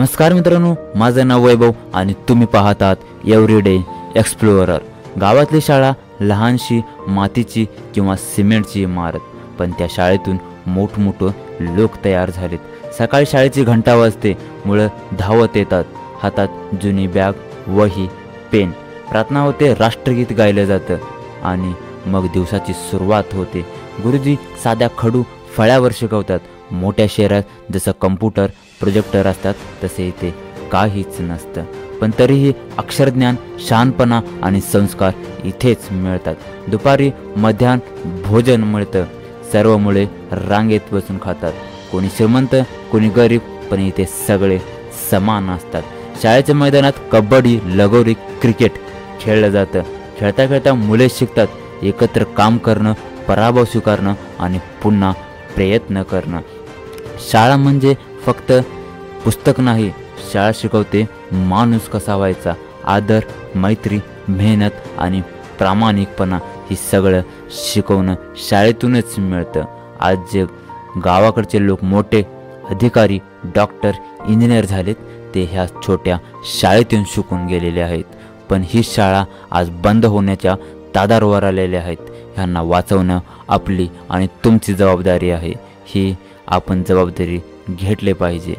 नमस्कार मित्रांनो, माझं नाव वैभव आणि तुम्ही पाहत आहात एव्हरीडे एक्सप्लोरर। गावातली शाळा लहानशी मातीची किंवा सिमेंटची इमारत, पण त्या शाळेतून मोठमोठे लोक तयार झालेत। सकाळी शाळेची घंटा वाजते, मुलं धावत येतात, हातात जुनी बॅग, वही, पेन। प्रार्थना होते, राष्ट्रगीत गायलं जातं आणि मग दिवसाची सुरुवात होते। गुरुजी साध्या खडू फळ्यावर शिकवतात। मोठ्या शहरात जसं कम्प्युटर प्रोजेक्टर असतात तसे इथे काहीच नसतं, पण तरीही अक्षरज्ञान, शहाणपणा आणि संस्कार इथेच मिळतात। दुपारी मध्याह्न भोजन मिळतं, सर्व मुले रांगेत बसून खातात। कोणी श्रीमंत, कोणी गरीब, पण इथे सगळे समान असतात। शाळेच्या मैदानात कबड्डी, लगोरी, क्रिकेट खेळलं जातं। खेळता खेळता मुले शिकतात एकत्र काम करणं, पराभव स्वीकारणं आणि पुन्हा प्रयत्न करणं। शाळा म्हणजे फक्त पुस्तक नाही, शाळा शिकवते माणूस कसा व्हायचा। आदर, मैत्री, मेहनत आणि प्रामाणिकपणा हे सगळं शिकवणं शाळेतूनच मिळतं। आज जे गावाकडचे लोक मोठे अधिकारी, डॉक्टर, इंजिनियर झालेत ते ह्या छोट्या शाळेतून शिकून गेलेले आहेत, पण ही शाळा आज बंद होण्याच्या दारावर आलेले आहेत। ह्यांना वाचवणं आपली आणि तुमची जबाबदारी आहे। ही आपण जबाबदारी घेतली पाहिजे।